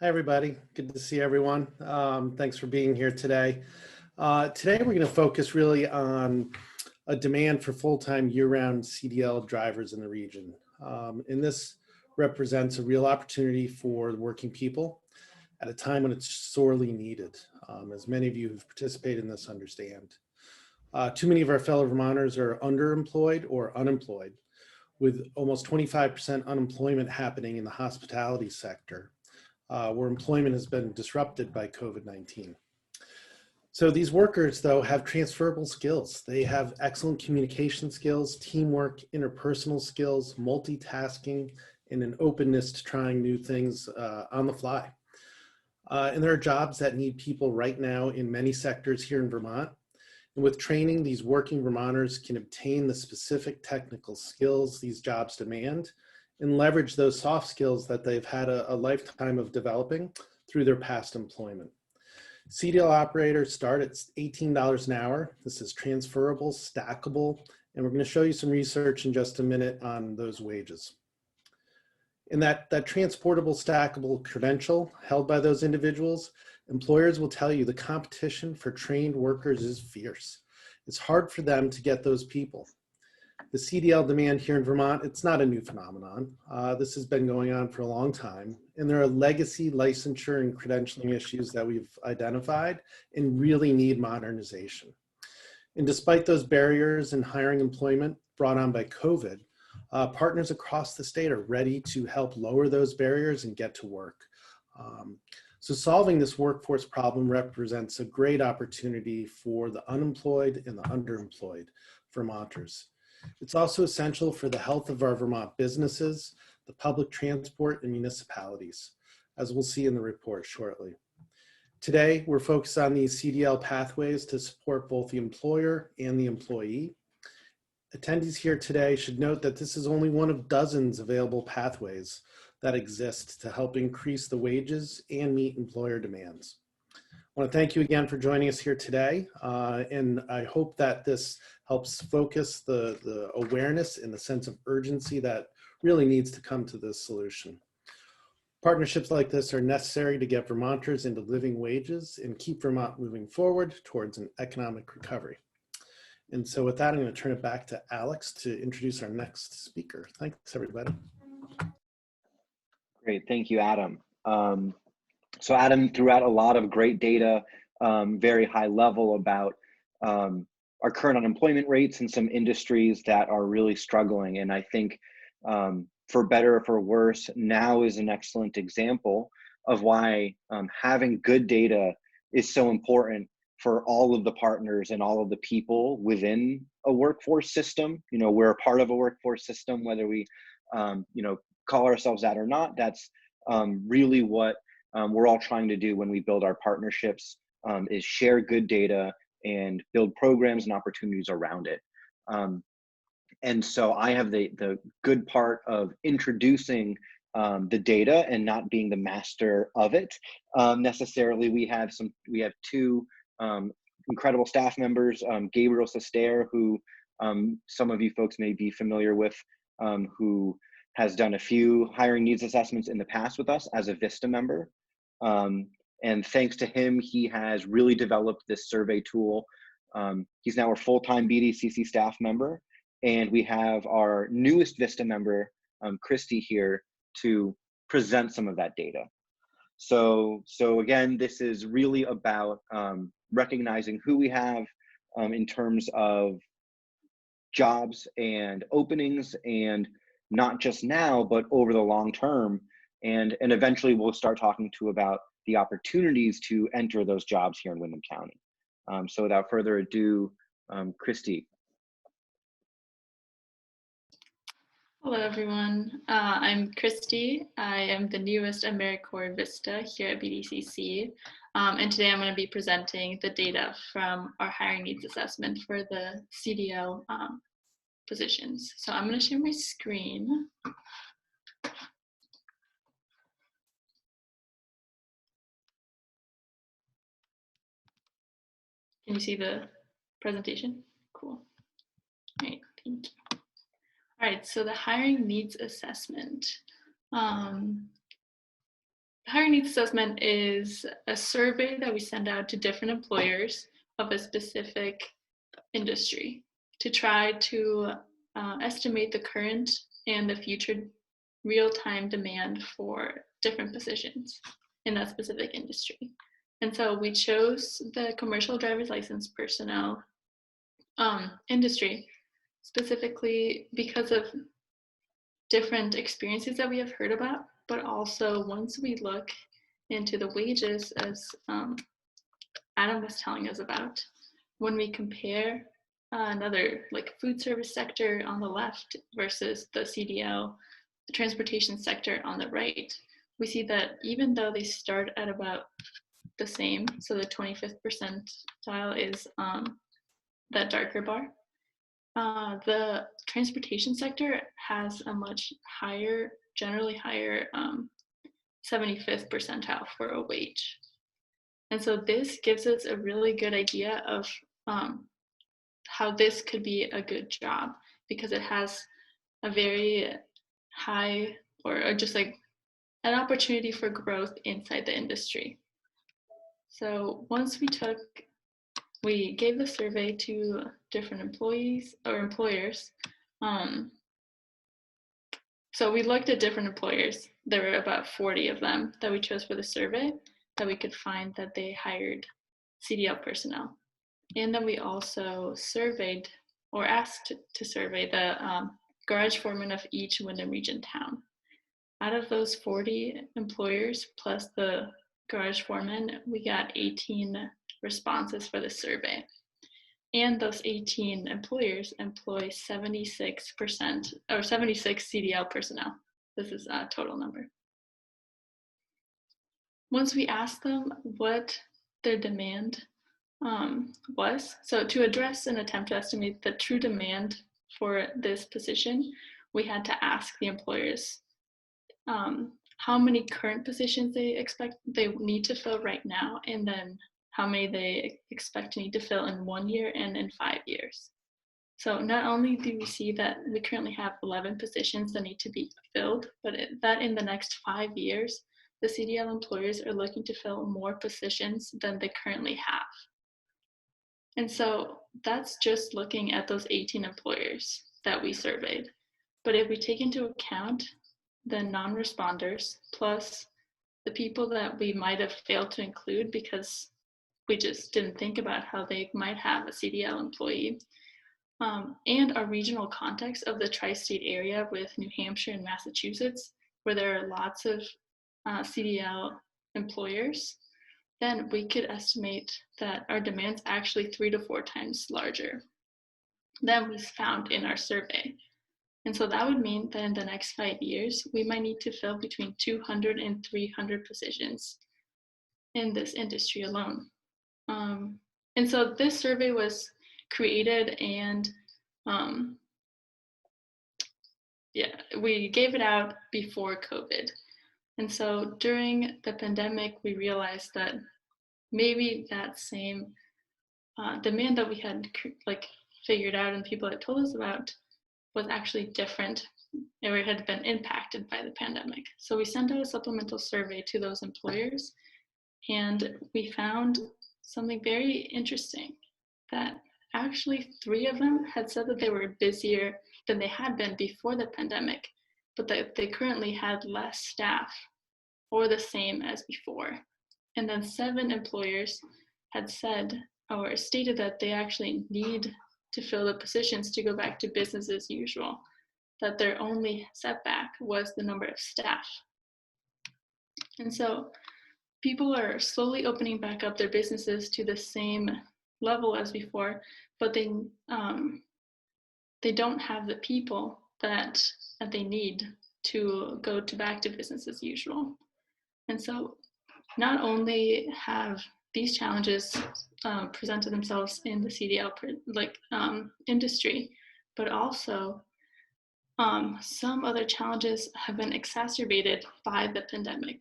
Hi, everybody. Good to see everyone. Thanks for being here today. Today, we're going to focus really on a demand for full-time year-round CDL drivers in the region. And this represents a real opportunity for working people at a time when it's sorely needed, as many of you who've participated in this understand. Too many of our fellow Vermonters are underemployed or unemployed, with almost 25% unemployment happening in the hospitality sector, where employment has been disrupted by COVID-19. So these workers, though, have transferable skills. They have excellent communication skills, teamwork, interpersonal skills, multitasking, and an openness to trying new things on the fly. And there are jobs that need people right now in many sectors here in Vermont. And with training, these working Vermonters can obtain the specific technical skills these jobs demand and leverage those soft skills that they've had a lifetime of developing through their past employment. CDL operators start at $18 an hour. This is transferable, stackable, and we're going to show you some research in just a minute on those wages. And that transportable, stackable credential held by those individuals, employers will tell you the competition for trained workers is fierce. It's hard for them to get those people. The CDL demand here in Vermont, it's not a new phenomenon. This has been going on for a long time, and there are legacy licensure and credentialing issues that we've identified and really need modernization. And despite those barriers in hiring employment brought on by COVID, partners across the state are ready to help lower those barriers and get to work. So solving this workforce problem represents a great opportunity for the unemployed and the underemployed Vermonters. It's also essential for the health of our Vermont businesses, the public transport, and municipalities, as we'll see in the report shortly. Today, we're focused on these CDL pathways to support both the employer and the employee. Attendees here today should note that this is only one of dozens available pathways that exist to help increase the wages and meet employer demands. I want to thank you again for joining us here today, and I hope that this helps focus the awareness and the sense of urgency that really needs to come to this solution. Partnerships like this are necessary to get Vermonters into living wages and keep Vermont moving forward towards an economic recovery. And so with that, I'm going to turn it back to Alex to introduce our next speaker. Thanks, everybody. Great, thank you, Adam. So Adam threw out a lot of great data, very high level about our current unemployment rates and some industries that are really struggling. And I think for better or for worse, now is an excellent example of why having good data is so important for all of the partners and all of the people within a workforce system. You know, we're a part of a workforce system, whether we, call ourselves that or not. That's really what we're all trying to do when we build our partnerships, is share good data and build programs and opportunities around it. And so I have the good part of introducing the data and not being the master of it necessarily. We have two incredible staff members, Gabriel Sester, who some of you folks may be familiar with, who has done a few hiring needs assessments in the past with us as a VISTA member. And thanks to him, he has really developed this survey tool. He's now a full-time BDCC staff member. And we have our newest VISTA member, Christy, here to present some of that data. So again, this is really about recognizing who we have in terms of jobs and openings, and not just now, but over the long term. And eventually we'll start talking about the opportunities to enter those jobs here in Windham County. So without further ado, Christy. Hello, everyone. I'm Christy. I am the newest AmeriCorps Vista here at BDCC. And today I'm going to be presenting the data from our hiring needs assessment for the CDL positions. So I'm going to share my screen. Can you see the presentation? Cool. All right, thank you. All right, so the hiring needs assessment. hiring needs assessment is a survey that we send out to different employers of a specific industry to try to estimate the current and the future real-time demand for different positions in that specific industry. And so we chose the commercial driver's license personnel industry specifically because of different experiences that we have heard about, but also once we look into the wages, as Adam was telling us about, when we compare another like food service sector on the left versus the CDL, the transportation sector on the right, we see that even though they start at about the same, so the 25th percentile is that darker bar, the transportation sector has a much higher, generally higher 75th percentile for a wage. And so this gives us a really good idea of how this could be a good job, because it has a very high or just like an opportunity for growth inside the industry. So once we gave the survey to different employees or employers. So we looked at different employers. There were about 40 of them that we chose for the survey that we could find that they hired CDL personnel. And then we also surveyed or asked to survey the garage foreman of each Windham region town. Out of those 40 employers plus the garage foreman, we got 18 responses for the survey. And those 18 employers employ 76% or 76 CDL personnel. This is a total number. Once we asked them what their demand was, so to address and attempt to estimate the true demand for this position, we had to ask the employers how many current positions they need to fill right now, and then how many they expect to need to fill in 1 year and in 5 years. So not only do we see that we currently have 11 positions that need to be filled, but that in the next 5 years, the CDL employers are looking to fill more positions than they currently have. And so that's just looking at those 18 employers that we surveyed. But if we take into account the non-responders plus the people that we might have failed to include because we just didn't think about how they might have a CDL employee, and our regional context of the tri-state area with New Hampshire and Massachusetts, where there are lots of CDL employers, then we could estimate that our demand's actually 3 to 4 times larger than we found in our survey. And so that would mean that in the next 5 years, we might need to fill between 200 and 300 positions in this industry alone. And so this survey was created and we gave it out before COVID. And so during the pandemic, we realized that maybe that same demand that we had figured out and people had told us about was actually different or it had been impacted by the pandemic. So we sent out a supplemental survey to those employers, and we found something very interesting, that actually 3 of them had said that they were busier than they had been before the pandemic, but that they currently had less staff or the same as before. And then 7 employers had said or stated that they actually need to fill the positions to go back to business as usual, that their only setback was the number of staff. And so people are slowly opening back up their businesses to the same level as before, but they don't have the people that they need to go back to business as usual. And so not only have these challenges presented themselves in the CDL industry, but also some other challenges have been exacerbated by the pandemic.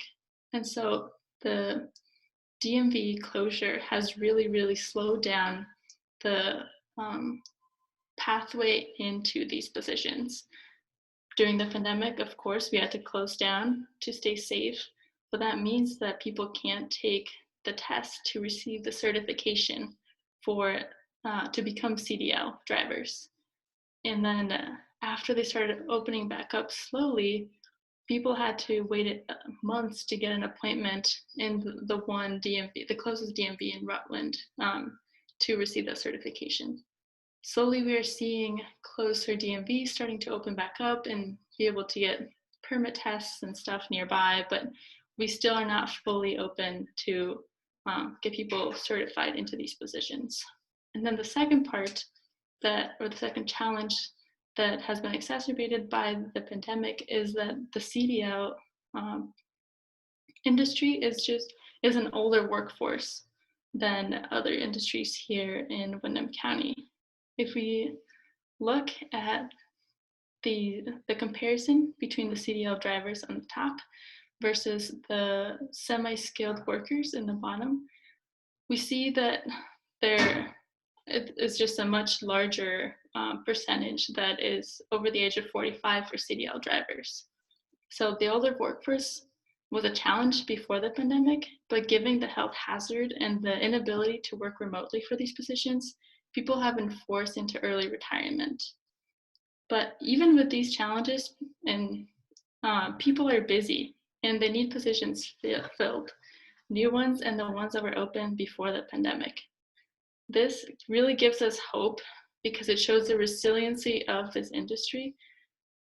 And so the DMV closure has really, really slowed down the pathway into these positions. During the pandemic, of course, we had to close down to stay safe, but that means that people can't take the test to receive the certification for to become CDL drivers. And then after they started opening back up slowly, people had to wait months to get an appointment in the one DMV, the closest DMV in Rutland, to receive that certification. Slowly, we are seeing closer DMVs starting to open back up and be able to get permit tests and stuff nearby, but we still are not fully open to get people certified into these positions. And then the second part or the second challenge that has been exacerbated by the pandemic is that the CDL industry is an older workforce than other industries here in Windham County. If we look at the comparison between the CDL drivers on the top versus the semi-skilled workers in the bottom, we see that it is just a much larger percentage that is over the age of 45 for CDL drivers. So the older workforce was a challenge before the pandemic, but given the health hazard and the inability to work remotely for these positions, people have been forced into early retirement. But even with these challenges, and people are busy and they need positions filled, new ones and the ones that were open before the pandemic. This really gives us hope because it shows the resiliency of this industry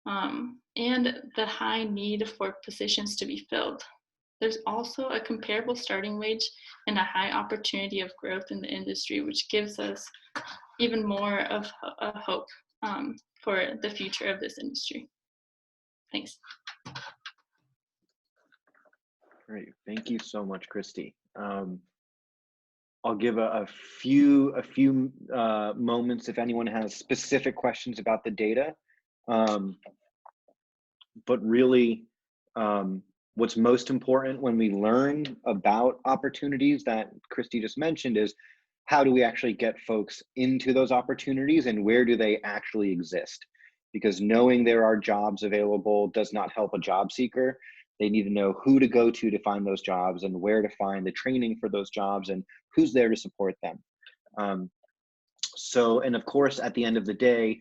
and the high need for positions to be filled. There's also a comparable starting wage and a high opportunity of growth in the industry, which gives us even more of a hope for the future of this industry. Thanks. Great, thank you so much, Christy. I'll give a few moments if anyone has specific questions about the data. But really, what's most important when we learn about opportunities that Christy just mentioned is how do we actually get folks into those opportunities and where do they actually exist? Because knowing there are jobs available does not help a job seeker. They need to know who to go to find those jobs and where to find the training for those jobs and who's there to support them. And of course, at the end of the day,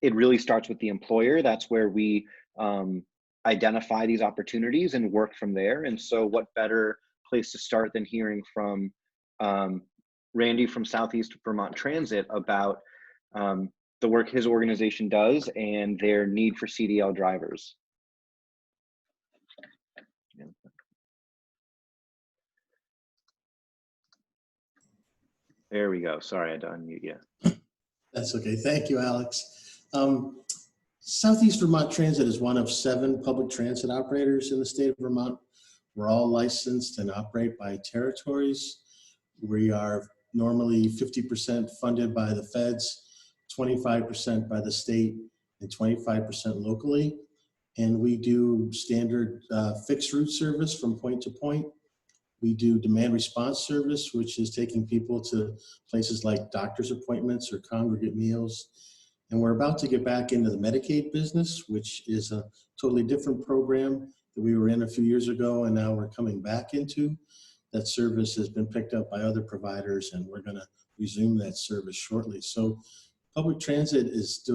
it really starts with the employer. That's where we identify these opportunities and work from there. And so what better place to start than hearing from Randy from Southeast Vermont Transit about the work his organization does and their need for CDL drivers. There we go. Sorry, I had to unmute you. That's okay. Thank you, Alex. Southeast Vermont Transit is one of 7 public transit operators in the state of Vermont. We're all licensed and operate by territories. We are normally 50% funded by the feds, 25% by the state, and 25% locally. And we do standard fixed route service from point to point. We do demand response service, which is taking people to places like doctor's appointments or congregate meals. And we're about to get back into the Medicaid business, which is a totally different program that we were in a few years ago, and now we're coming back into. That service has been picked up by other providers, and we're going to resume that service shortly. So public transit is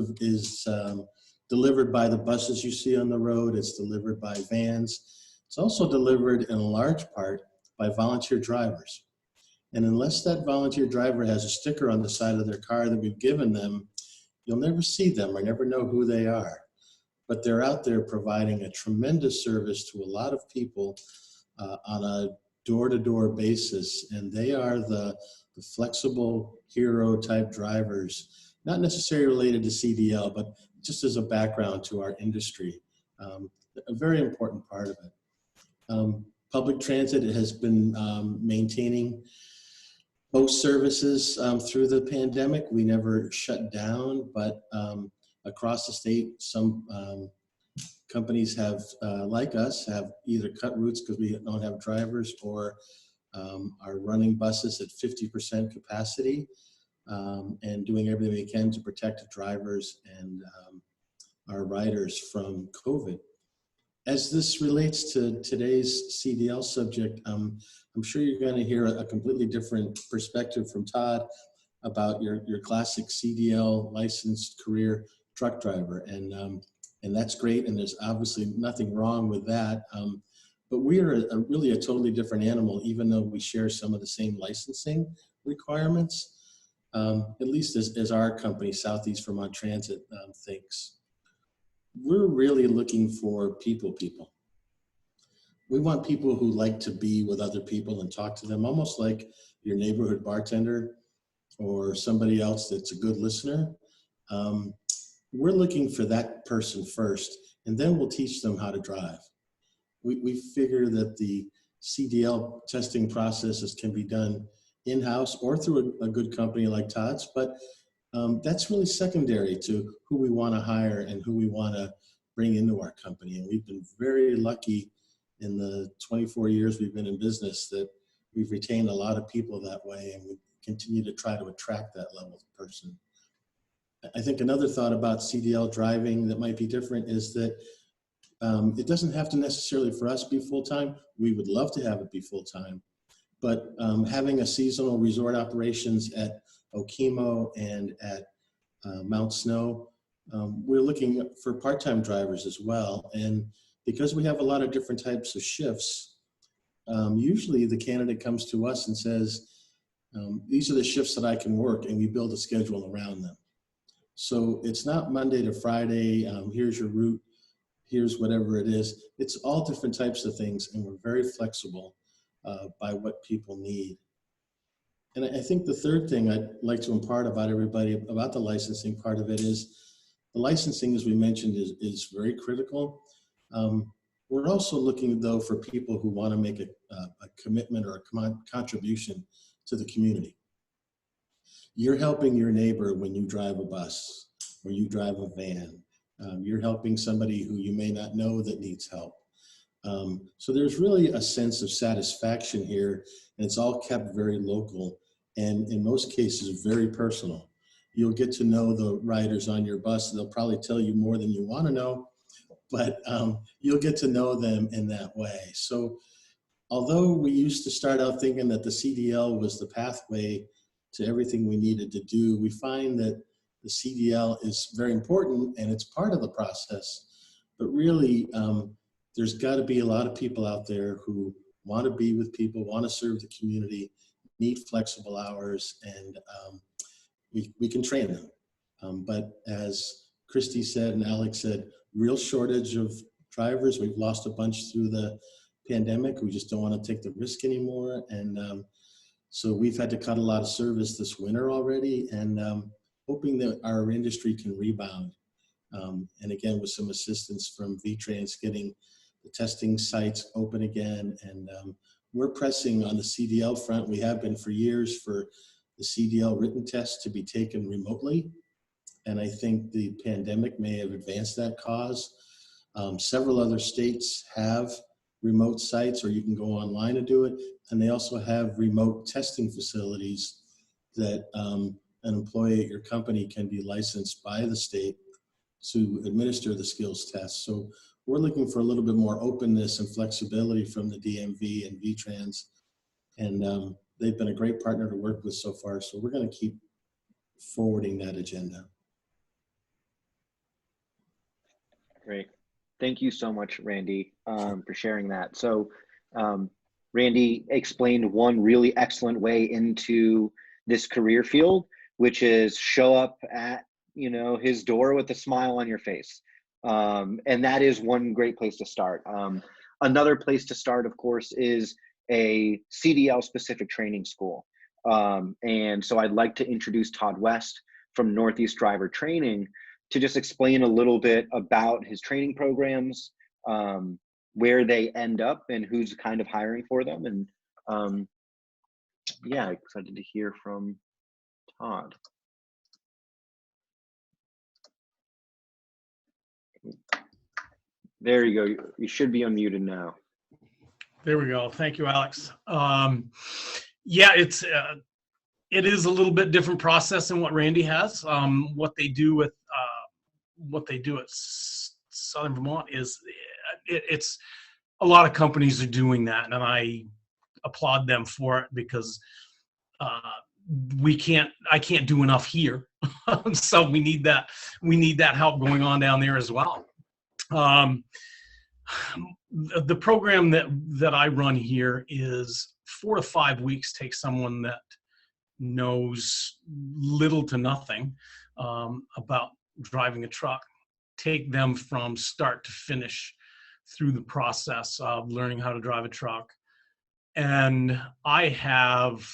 delivered by the buses you see on the road. It's delivered by vans. It's also delivered in a large part by volunteer drivers. And unless that volunteer driver has a sticker on the side of their car that we've given them, you'll never see them or never know who they are. But they're out there providing a tremendous service to a lot of people on a door-to-door basis. And they are the flexible hero type drivers, not necessarily related to CDL, but just as a background to our industry. A very important part of it. Public transit has been maintaining most services through the pandemic. We never shut down, but across the state, some companies have, like us, have either cut routes because we don't have drivers or are running buses at 50% capacity and doing everything we can to protect drivers and our riders from COVID. As this relates to today's CDL subject, I'm sure you're going to hear a completely different perspective from Todd about your classic CDL licensed career truck driver, and that's great, and there's obviously nothing wrong with that. But we are really a totally different animal, even though we share some of the same licensing requirements, at least as our company, Southeast Vermont Transit, thinks. We're really looking for people. We want people who like to be with other people and talk to them, almost like your neighborhood bartender or somebody else that's a good listener. We're looking for that person first, and then we'll teach them how to drive. We figure that the CDL testing processes can be done in-house or through a good company like Todd's, but that's really secondary to who we want to hire and who we want to bring into our company. And we've been very lucky in the 24 years we've been in business that we've retained a lot of people that way, and we continue to try to attract that level of person. I think another thought about CDL driving that might be different is that it doesn't have to necessarily for us be full-time. We would love to have it be full-time, but having a seasonal resort operations at Okemo and at Mount Snow, we're looking for part-time drivers as well. And because we have a lot of different types of shifts, usually the candidate comes to us and says, these are the shifts that I can work, and we build a schedule around them. So it's not Monday to Friday, here's your route, here's whatever it is. It's all different types of things, and we're very flexible by what people need. And I think the third thing I'd like to impart about everybody about the licensing part of it is the licensing, as we mentioned, is very critical. We're also looking, though, for people who want to make a commitment or a contribution to the community. You're helping your neighbor when you drive a bus or you drive a van. You're helping somebody who you may not know that needs help. So there's really a sense of satisfaction here, and it's all kept very local and in most cases very personal. You'll get to know the riders on your bus. They'll probably tell you more than you want to know, but you'll get to know them in that way. So although we used to start out thinking that the CDL was the pathway to everything we needed to do, we find that the CDL is very important and it's part of the process, but really there's got to be a lot of people out there who want to be with people, want to serve the community, need flexible hours, and we can train them. But as Christy said and Alex said, real shortage of drivers. We've lost a bunch through the pandemic. We just don't want to take the risk anymore. And so we've had to cut a lot of service this winter already, and hoping that our industry can rebound. And again, with some assistance from VTrans getting the testing sites open again. And we're pressing on the CDL front. We have been for years for the CDL written test to be taken remotely. And I think the pandemic may have advanced that cause. Several other states have remote sites, or you can go online and do it. And they also have remote testing facilities that an employee at your company can be licensed by the state to administer the skills test. So we're looking for a little bit more openness and flexibility from the DMV and VTrans. And they've been a great partner to work with so far. So we're going to keep forwarding that agenda. Great. Thank you so much, Randy, for sharing that. So Randy explained one really excellent way into this career field, which is show up at his door with a smile on your face. And that is one great place to start. Another place to start, of course, is a CDL specific training school. And so I'd like to introduce Todd West from Northeast Driver Training to just explain a little bit about his training programs, where they end up and who's kind of hiring for them. And yeah, excited to hear from Todd. There you go. You should be unmuted now. There we go. Thank you, Alex. Yeah, it is a little bit different process than what Randy has. What they do at Southern Vermont is it's a lot of companies are doing that, and I applaud them for it, because I can't do enough here. So we need that help going on down there as well. The program that I run here is 4 to 5 weeks. Takes someone that knows little to nothing about driving a truck, take them from start to finish through the process of learning how to drive a truck. And I have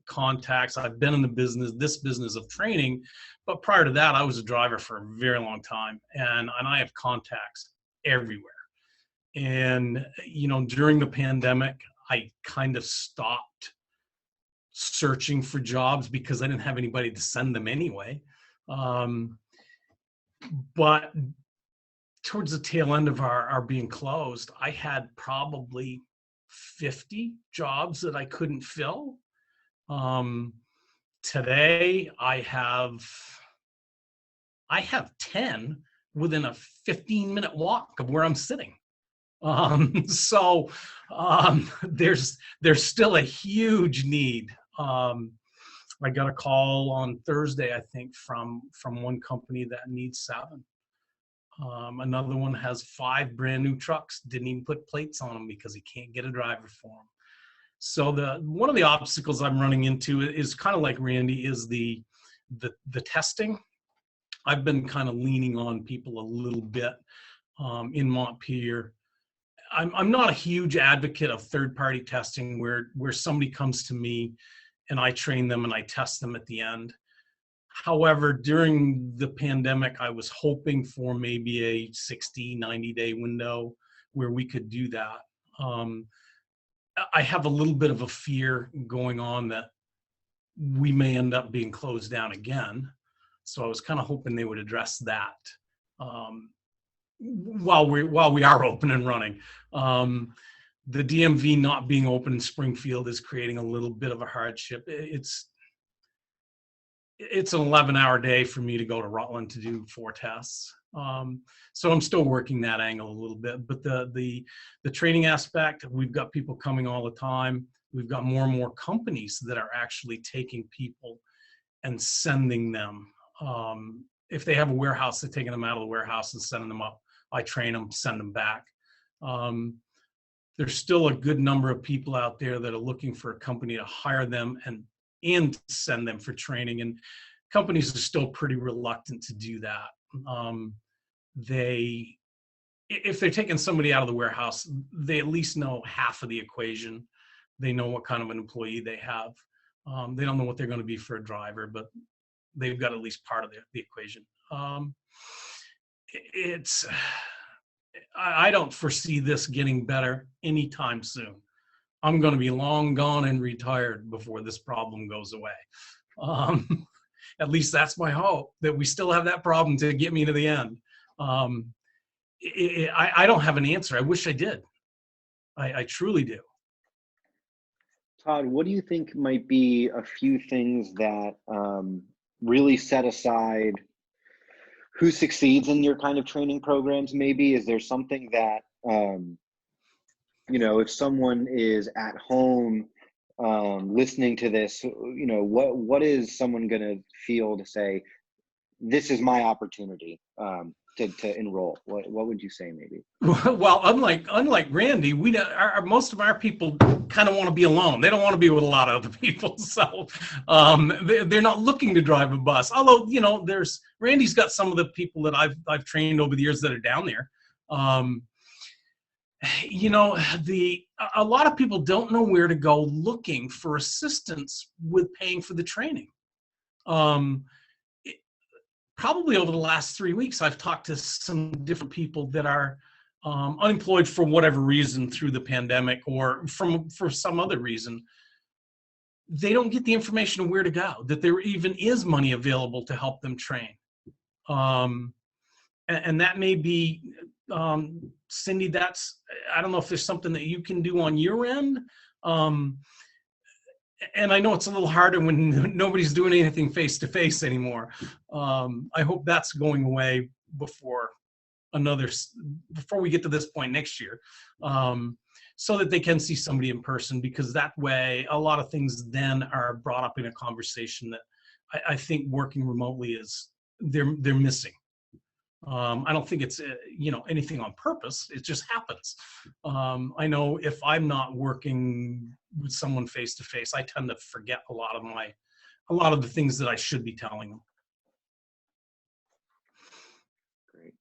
contacts. I've been in this business of training, but prior to that, I was a driver for a very long time, and I have contacts everywhere. And, during the pandemic, I kind of stopped searching for jobs because I didn't have anybody to send them anyway. But towards the tail end of our being closed, I had probably 50 jobs that I couldn't fill. Today I have 10 within a 15-minute walk of where I'm sitting. So there's still a huge need. I got a call on Thursday, I think, from one company that needs 7. Another one has 5 brand new trucks, didn't even put plates on them because he can't get a driver for them. So one of the obstacles I'm running into is kind of like Randy, is the testing. I've been kind of leaning on people a little bit in Montpelier. I'm not a huge advocate of third-party testing where somebody comes to me and I train them and I test them at the end. However, during the pandemic, I was hoping for maybe a 60, 90-day window where we could do that. I have a little bit of a fear going on that we may end up being closed down again. So I was kind of hoping they would address that while we are open and running. The DMV not being open in Springfield is creating a little bit of a hardship. It's an 11-hour day for me to go to Rutland to do 4 tests. So I'm still working that angle a little bit, but the training aspect, we've got people coming all the time. We've got more and more companies that are actually taking people and sending them. If they have a warehouse, they're taking them out of the warehouse and sending them up. I train them, send them back. There's still a good number of people out there that are looking for a company to hire them and send them for training, and companies are still pretty reluctant to do that. If they're taking somebody out of the warehouse, they at least know half of the equation. They know what kind of an employee they have. They don't know what they're going to be for a driver, but they've got at least part of the equation. I don't foresee this getting better anytime soon. I'm going to be long gone and retired before this problem goes away. At least that's my hope, that we still have that problem to get me to the end. I don't have an answer. I wish I did. I truly do. Todd, what do you think might be a few things that really set aside who succeeds in your kind of training programs? Maybe is there something that if someone is at home listening to this, what is someone going to feel to say, this is my opportunity to enroll? What would you say maybe? Well, unlike Randy, most of our people kind of want to be alone. They don't want to be with a lot of other people, so they're not looking to drive a bus. Although Randy's got some of the people that I've trained over the years that are down there. A lot of people don't know where to go looking for assistance with paying for the training. Probably over the last 3 weeks, I've talked to some different people that are unemployed for whatever reason through the pandemic or for some other reason. They don't get the information of where to go, that there even is money available to help them train. And that may be, Cindy, I don't know if there's something that you can do on your end. And I know it's a little harder when nobody's doing anything face-to-face anymore. I hope that's going away before before we get to this point next year, so that they can see somebody in person, because that way a lot of things then are brought up in a conversation that I think working remotely they're missing. I don't think it's anything on purpose. It just happens. I know if I'm not working with someone face to face, I tend to forget a lot of the things that I should be telling them. Great.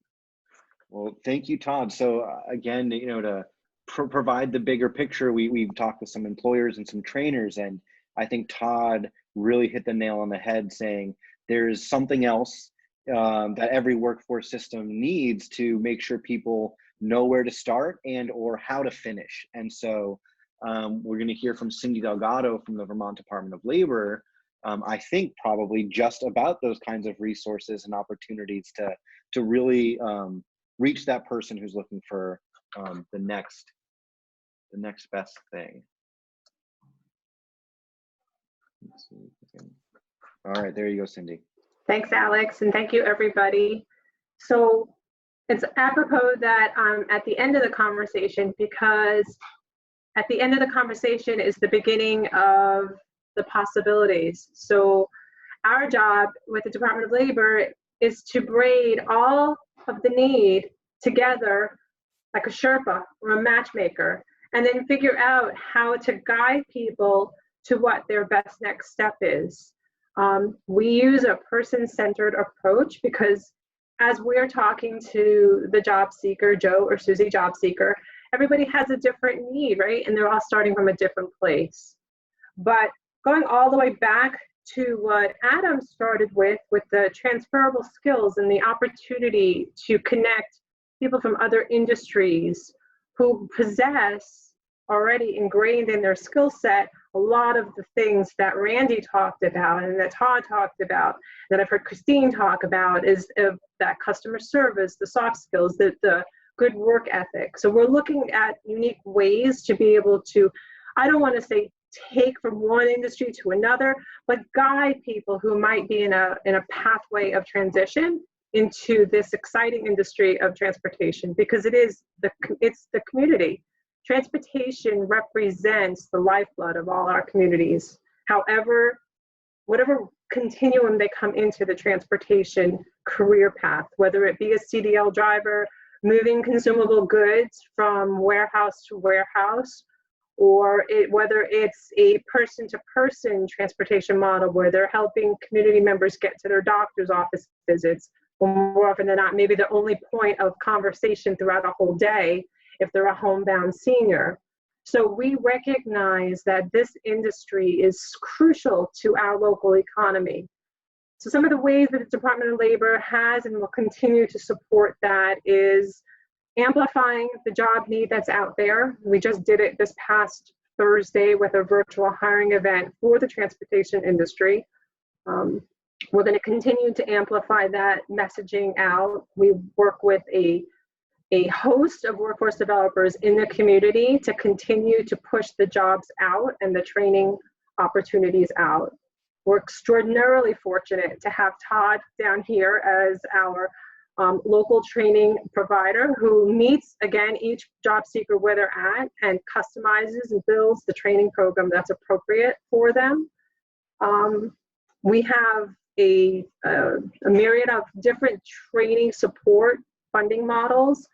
Well, thank you, Todd. So again, to provide the bigger picture, we've talked with some employers and some trainers, and I think Todd really hit the nail on the head, saying there's something else that every workforce system needs to make sure people know where to start and or how to finish. And so we're going to hear from Cindy Delgado from the Vermont Department of Labor, I think probably just about those kinds of resources and opportunities to really reach that person who's looking for the next best thing. Let's see if we can... All right, there you go, Cindy. Thanks, Alex, and thank you, everybody. So it's apropos that I'm at the end of the conversation, because at the end of the conversation is the beginning of the possibilities. So our job with the Department of Labor is to braid all of the need together like a Sherpa or a matchmaker, and then figure out how to guide people to what their best next step is. We use a person-centered approach, because as we're talking to the job seeker, Joe or Susie job seeker, everybody has a different need, right? And they're all starting from a different place. But going all the way back to what Adam started with the transferable skills and the opportunity to connect people from other industries who possess already ingrained in their skill set a lot of the things that Randy talked about and that Todd talked about, that I've heard Christine talk about, is that customer service, the soft skills, the good work ethic. So we're looking at unique ways to be able to, I don't want to say take from one industry to another, but guide people who might be in a pathway of transition into this exciting industry of transportation, because it's the community. Transportation represents the lifeblood of all our communities. However, whatever continuum they come into the transportation career path, whether it be a CDL driver moving consumable goods from warehouse to warehouse, or whether it's a person-to-person transportation model where they're helping community members get to their doctor's office visits, or more often than not, maybe the only point of conversation throughout a whole day if they're a homebound senior. So we recognize that this industry is crucial to our local economy. So some of the ways that the Department of Labor has and will continue to support that is amplifying the job need that's out there. We just did it this past Thursday with a virtual hiring event for the transportation industry. We're going to continue to amplify that messaging out. We work with a host of workforce developers in the community to continue to push the jobs out and the training opportunities out. We're extraordinarily fortunate to have Todd down here as our local training provider, who meets, again, each job seeker where they're at and customizes and builds the training program that's appropriate for them. We have a myriad of different training support funding models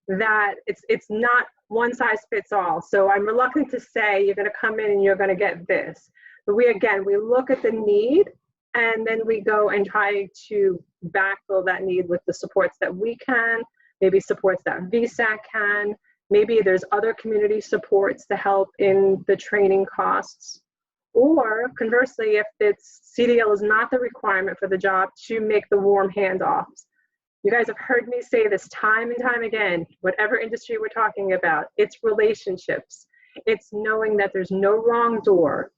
that it's not one size fits all. So I'm reluctant to say you're going to come in and you're going to get this. But we look at the need, and then we go and try to backfill that need with the supports that we can, maybe supports that VSAC can, maybe there's other community supports to help in the training costs. Or conversely, if it's CDL is not the requirement for the job, to make the warm handoffs. You guys have heard me say this time and time again, whatever industry we're talking about, it's relationships. It's knowing that there's no wrong door.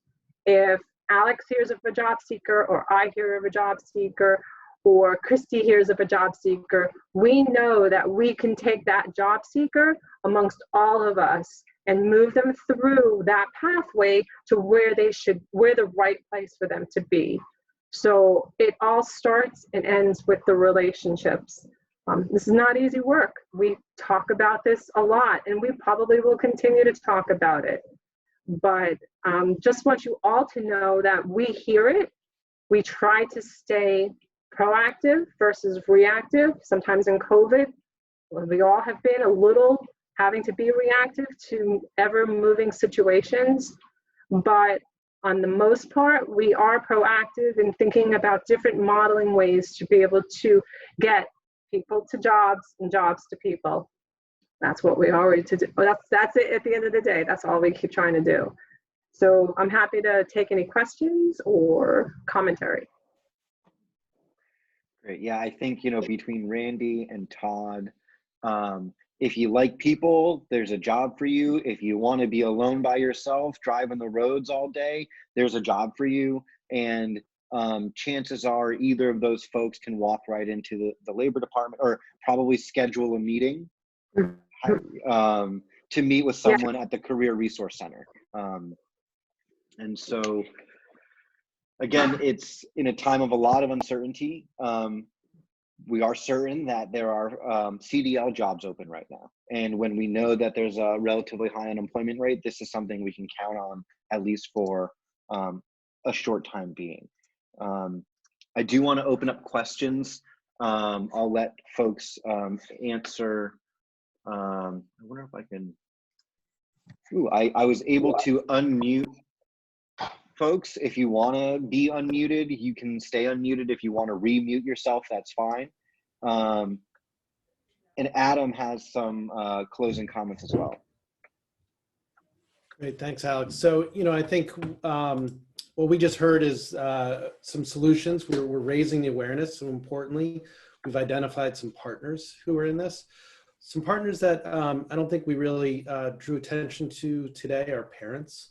If Alex hears of a job seeker, or I hear of a job seeker, or Christy hears of a job seeker, we know that we can take that job seeker amongst all of us and move them through that pathway to where the right place for them to be. So it all starts and ends with the relationships. This is not easy work. We talk about this a lot, and we probably will continue to talk about it. But just want you all to know that we hear it. We try to stay proactive versus reactive. Sometimes in COVID, we all have been a little having to be reactive to ever moving situations. But on the most part, we are proactive in thinking about different modeling ways to be able to get people to jobs and jobs to people. That's what we already to do. That's it at the end of the day. That's all we keep trying to do. So I'm happy to take any questions or commentary. Great. Yeah, I think, between Randy and Todd, if you like people, there's a job for you. If you want to be alone by yourself, driving the roads all day, there's a job for you. And chances are either of those folks can walk right into the labor department, or probably schedule a meeting to meet with someone at the Career Resource Center. And so, again, it's in a time of a lot of uncertainty. We are certain that there are CDL jobs open right now. And when we know that there's a relatively high unemployment rate, this is something we can count on, at least for a short time being. I do want to open up questions. I'll let folks answer. I wonder if I can. I was able to unmute folks. If you want to be unmuted, you can stay unmuted. If you want to remute yourself, that's fine. And Adam has some closing comments as well. Great, thanks, Alex. So, I think what we just heard is some solutions. We're raising the awareness. So importantly, we've identified some partners who are in this. Some partners that I don't think we really drew attention to today are parents.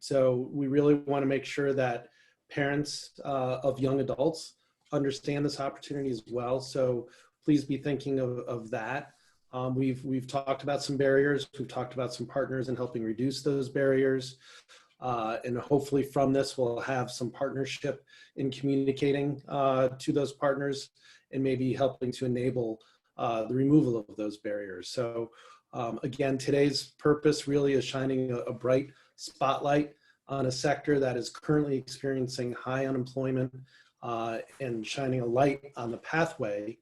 So we really want to make sure that parents of young adults understand this opportunity as well. So please be thinking of that. We've talked about some barriers. We've talked about some partners in helping reduce those barriers. And hopefully from this, we'll have some partnership in communicating to those partners and maybe helping to enable the removal of those barriers. So again, today's purpose really is shining a bright spotlight on a sector that is currently experiencing high unemployment and shining a light on the pathway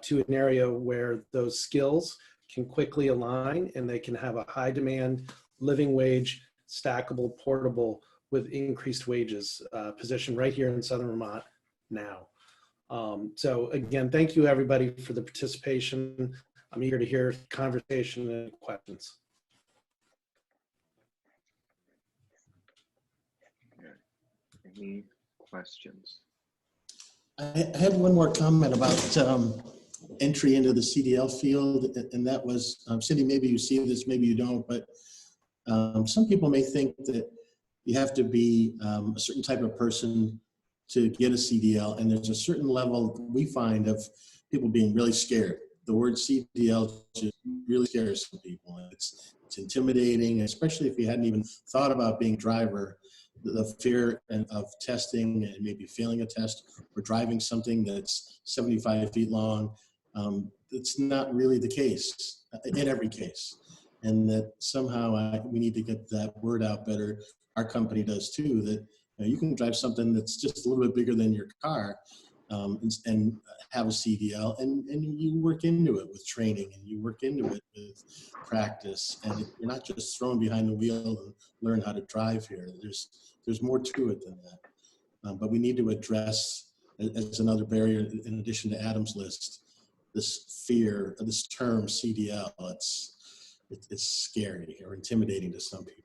to an area where those skills can quickly align and they can have a high demand, living wage, stackable, portable with increased wages position right here in Southern Vermont now. So again, thank you everybody for the participation. I'm eager to hear conversation and questions. Any questions? I had one more comment about entry into the CDL field, and that was, Cindy, maybe you see this, maybe you don't, but some people may think that you have to be a certain type of person to get a CDL, and there's a certain level we find of people being really scared. The word CDL just really scares some people. It's intimidating, especially if you hadn't even thought about being a driver. The fear of testing and maybe failing a test or driving something that's 75 feet long, it's not really the case in every case. And that somehow we need to get that word out better. Our company does too, that you can drive something that's just a little bit bigger than your car and have a CDL, and you work into it with training, and you work into it with practice, and you're not just thrown behind the wheel and learn how to drive here. There's more to it than that. But we need to address, as another barrier in addition to Adam's list, this fear, this term CDL. It's scary or intimidating to some people.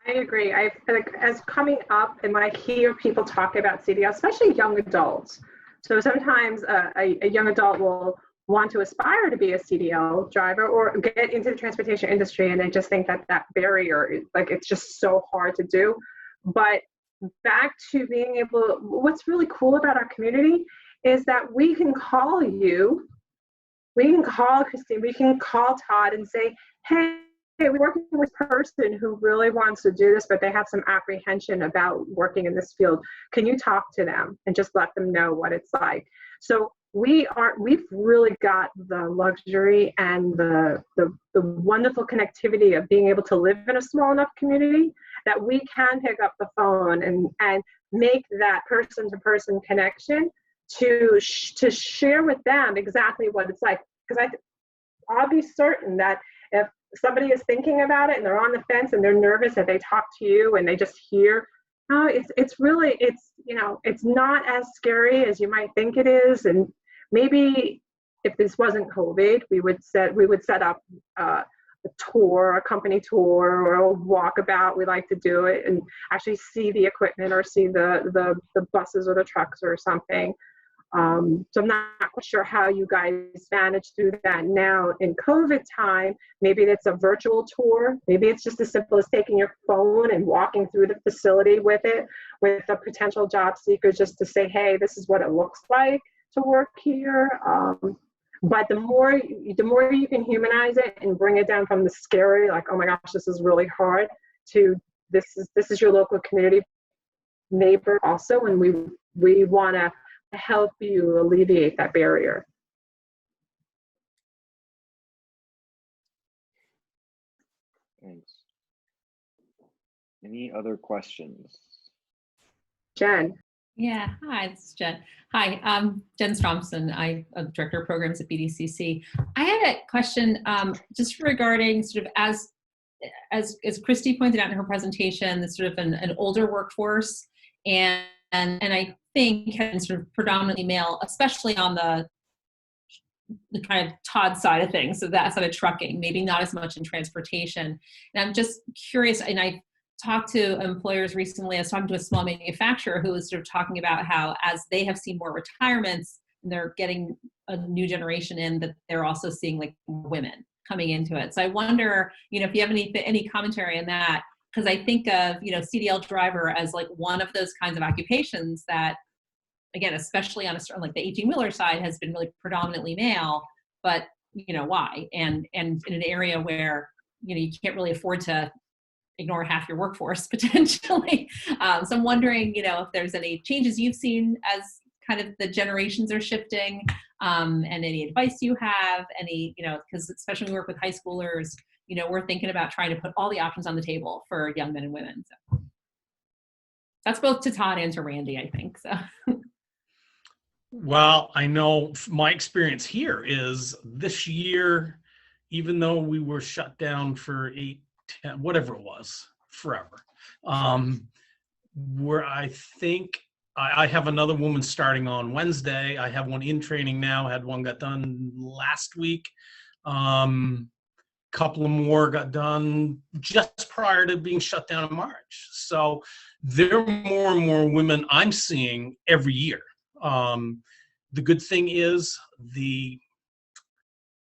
I agree. I like as coming up and when I hear people talk about CDL, especially young adults. So sometimes a young adult will want to aspire to be a CDL driver or get into the transportation industry, and they just think that barrier is like, it's just so hard to do. But back to being able, what's really cool about our community is that we can call you, we can call Christine, we can call Todd and say, hey, we're working with a person who really wants to do this, but they have some apprehension about working in this field. Can you talk to them and just let them know what it's like? So we've really got the luxury and the wonderful connectivity of being able to live in a small enough community that we can pick up the phone and make that person-to-person connection to share with them exactly what it's like. Because I'll be certain that if somebody is thinking about it and they're on the fence and they're nervous that they talk to you and they just hear, oh, it's really, you know, it's not as scary as you might think it is. And maybe if this wasn't COVID, we would set up a tour, a company tour, or a walkabout. We like to do it and actually see the equipment or see the buses or the trucks or something. So I'm not quite sure how you guys manage through that now in COVID time. Maybe it's a virtual tour. Maybe it's just as simple as taking your phone and walking through the facility with it, with a potential job seeker, just to say, hey, this is what it looks like to work here. But the more you can humanize it and bring it down from the scary, like, oh my gosh, this is really hard, to this is your local community neighbor also, and we want to help you alleviate that barrier. Thanks. Any other questions? Jen. Yeah, hi, this is Jen. Hi, I'm Jen Stromson. I'm Director of Programs at BDCC. I had a question just regarding sort of as Christy pointed out in her presentation, this sort of an older workforce, and I think has sort of predominantly male, especially on the kind of Todd side of things, so that side of trucking, maybe not as much in transportation. And I'm just curious, and I talked to employers recently. I was talking to a small manufacturer who was sort of talking about how as they have seen more retirements and they're getting a new generation in, that they're also seeing like women coming into it. So I wonder, you know, if you have any commentary on that, because I think of, you know, CDL driver as like one of those kinds of occupations that, again, especially on like the 18-wheeler side, has been really predominantly male, but you know why? And in an area where, you know, you can't really afford to ignore half your workforce potentially. So I'm wondering, you know, if there's any changes you've seen as kind of the generations are shifting, and any advice you have, any, you know, because especially when we work with high schoolers, you know, we're thinking about trying to put all the options on the table for young men and women. So that's both to Todd and to Randy, I think. So. Well, I know my experience here is this year, even though we were shut down for 8, 10, whatever it was, forever, where I think I have another woman starting on Wednesday. I have one in training now, had one got done last week. Couple of more got done just prior to being shut down in March. So there are more and more women I'm seeing every year. The good thing is the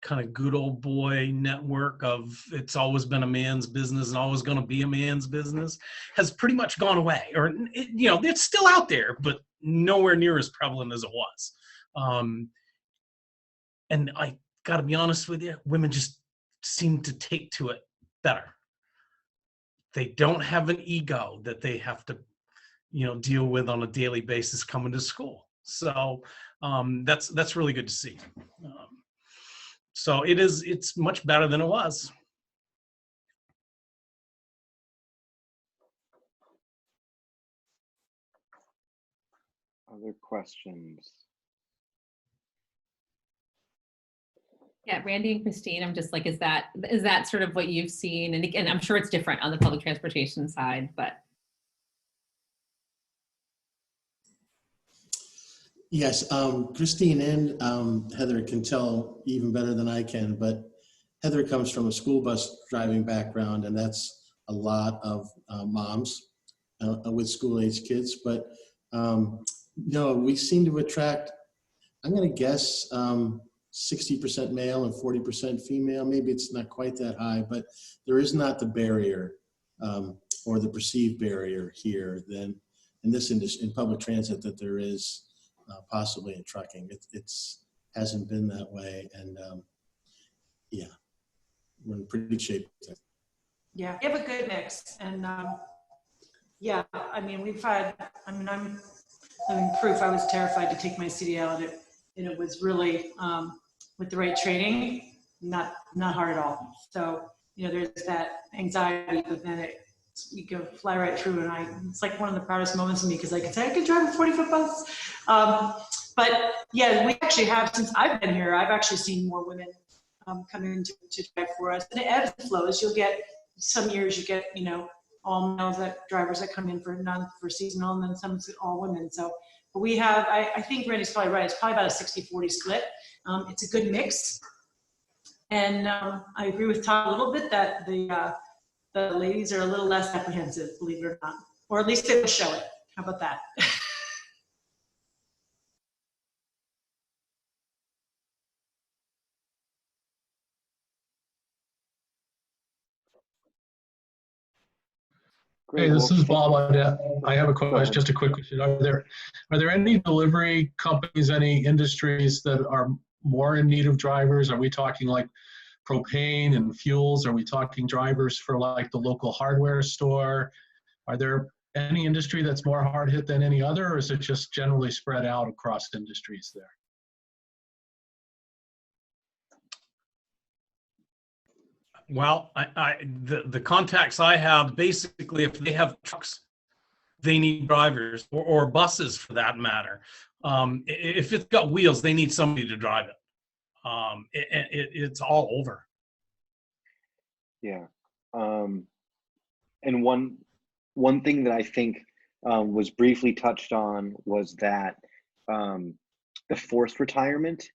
kind of good old boy network of it's always been a man's business and always going to be a man's business has pretty much gone away, or you know, it's still out there, but nowhere near as prevalent as it was. And I got to be honest with you, women just seem to take to it better. They don't have an ego that they have to, you know, deal with on a daily basis coming to school. So that's really good to see. So it's much better than it was. Other questions? Yeah, Randy and Christine, I'm just like, is that sort of what you've seen? And again, I'm sure it's different on the public transportation side, but. Yes, Christine and Heather can tell even better than I can, but Heather comes from a school bus driving background, and that's a lot of moms with school-age kids. But no, we seem to attract, I'm going to guess, 60% male and 40% female. Maybe it's not quite that high, but there is not the barrier or the perceived barrier here than in this industry, in public transit, that there is possibly in trucking. It's hasn't been that way, and yeah, we're in pretty good shape. Yeah, we have a good mix, and yeah, I mean, we've had, I mean, I'm proof. I was terrified to take my CDL, and it was really, with the right training, not hard at all. So, there's that anxiety, but then you go fly right through, and it's like one of the proudest moments of me, because I can say I can drive a 40-foot bus. But yeah, we actually have, since I've been here, I've actually seen more women come in to drive for us. And it ebbs and flows. You'll get, some years you get, all males drivers that come in for seasonal, and then some all women. So, but we have, I think Randy's probably right. It's probably about a 60-40 split. It's a good mix. And I agree with Todd a little bit that the ladies are a little less apprehensive, believe it or not, or at least they will show it. How about that? Great. Hey, this Well, is Bob. I have a go question, ahead. just a quick question. Are there any delivery companies, any industries that are more in need of drivers? Are we talking like propane and fuels? Are we talking drivers for like the local hardware store? Are there any industry that's more hard hit than any other, or is it just generally spread out across industries there? Well, the contacts I have, basically, if they have trucks, they need drivers, or buses for that matter. If it's got wheels, they need somebody to drive it. It's all over. Yeah. And one thing that I think was briefly touched on was that the forced retirement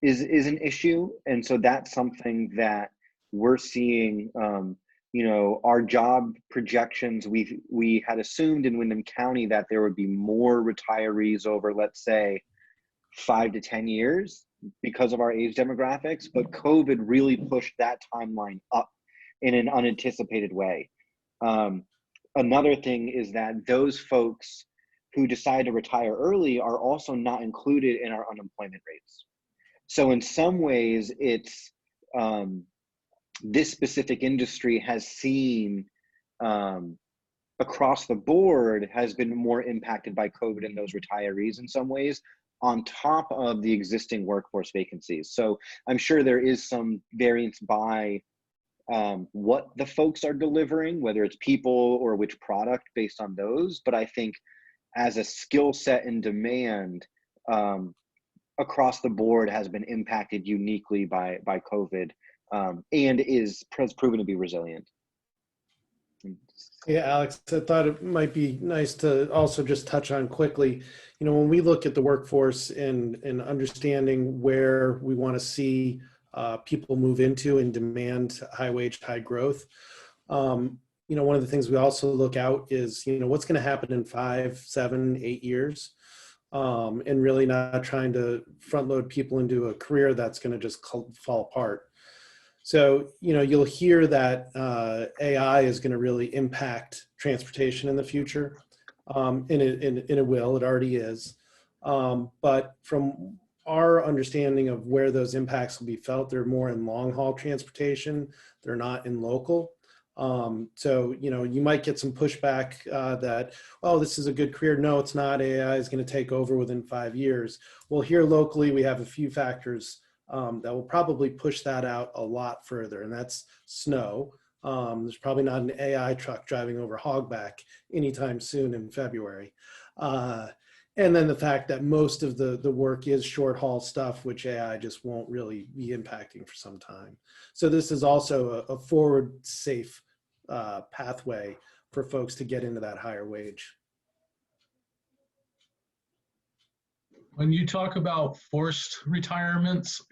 is an issue. And so that's something that we're seeing, our job projections, we had assumed in Windham County that there would be more retirees over, let's say, 5 to 10 years because of our age demographics, but COVID really pushed that timeline up in an unanticipated way. Another thing is that those folks who decide to retire early are also not included in our unemployment rates. So in some ways, it's this specific industry has seen across the board has been more impacted by COVID and those retirees in some ways, on top of the existing workforce vacancies. So I'm sure there is some variance by what the folks are delivering, whether it's people or which product based on those. But I think as a skill set and demand across the board has been impacted uniquely by COVID and has proven to be resilient. Yeah, Alex, I thought it might be nice to also just touch on quickly, when we look at the workforce and understanding where we want to see people move into and demand high wage, high growth. One of the things we also look out is, what's going to happen in 5, 7, 8 years, and really not trying to front load people into a career that's going to just fall apart. So, you'll hear that AI is going to really impact transportation in the future, and it will, it already is. But from our understanding of where those impacts will be felt, they're more in long haul transportation. They're not in local. So, you might get some pushback that, oh, this is a good career. No, it's not. AI is going to take over within 5 years. Well, here locally, we have a few factors that will probably push that out a lot further, and that's snow. There's probably not an AI truck driving over Hogback anytime soon in February. And then the fact that most of the work is short haul stuff, which AI just won't really be impacting for some time. So this is also a forward safe pathway for folks to get into that higher wage. When you talk about forced retirements,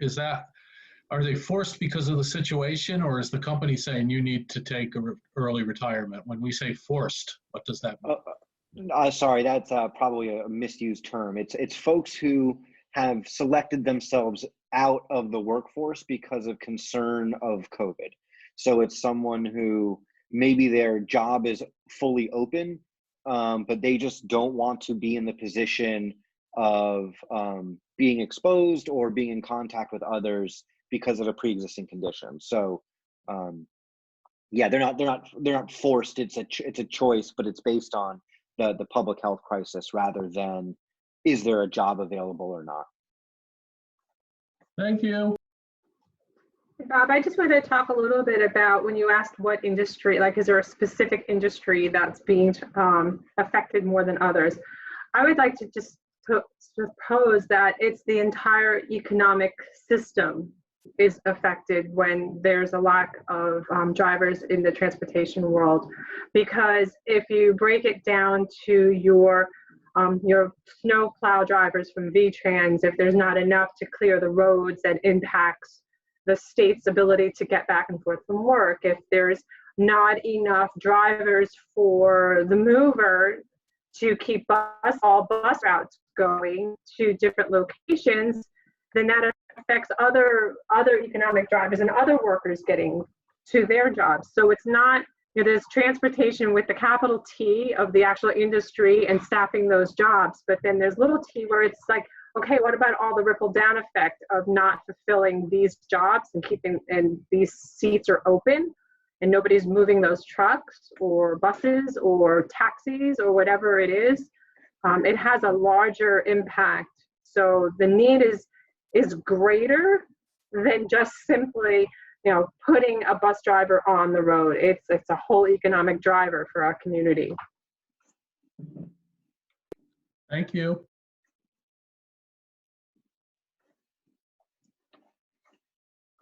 are they forced because of the situation, or is the company saying you need to take early retirement? When we say forced, what does that mean? Sorry, that's probably a misused term. It's folks who have selected themselves out of the workforce because of concern of COVID. So it's someone who maybe their job is fully open, but they just don't want to be in the position of being exposed or being in contact with others because of a pre-existing condition. So yeah, they're not forced. It's a choice, but it's based on the public health crisis rather than is there a job available or not. Thank you. Bob, I just wanted to talk a little bit about when you asked what industry, like, is there a specific industry that's being affected more than others? I would like to just propose that it's the entire economic system is affected when there's a lack of drivers in the transportation world. Because if you break it down to your snow plow drivers from VTrans, if there's not enough to clear the roads, that impacts the state's ability to get back and forth from work. If there's not enough drivers for the mover to keep all bus routes going to different locations, then that affects other economic drivers and other workers getting to their jobs. So it's not, there's transportation with the capital T of the actual industry and staffing those jobs, but then there's little t where it's like, okay, what about all the ripple down effect of not fulfilling these jobs and these seats are open and nobody's moving those trucks or buses or taxis or whatever it is. It has a larger impact. So the need is greater than just simply, putting a bus driver on the road. It's a whole economic driver for our community. Thank you.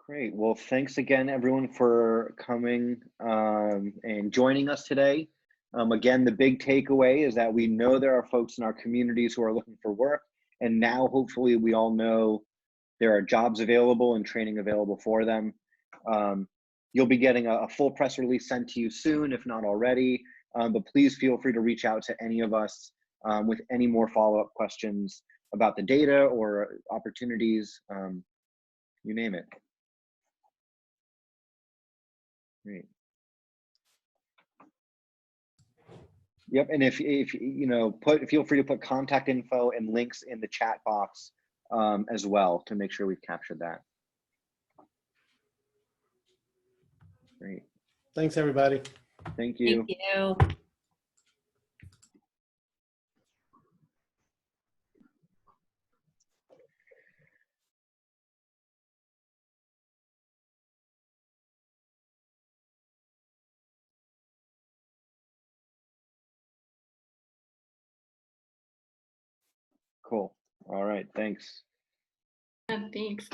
Great. Well, thanks again, everyone, for coming and joining us today. Again, the big takeaway is that we know there are folks in our communities who are looking for work, and now hopefully we all know there are jobs available and training available for them. You'll be getting a full press release sent to you soon, if not already, but please feel free to reach out to any of us with any more follow-up questions about the data or opportunities, you name it. Great. Yep, and if feel free to put contact info and links in the chat box as well to make sure we've captured that. Great. Thanks, everybody. Thank you. Thank you. Cool. All right. Thanks. Thanks.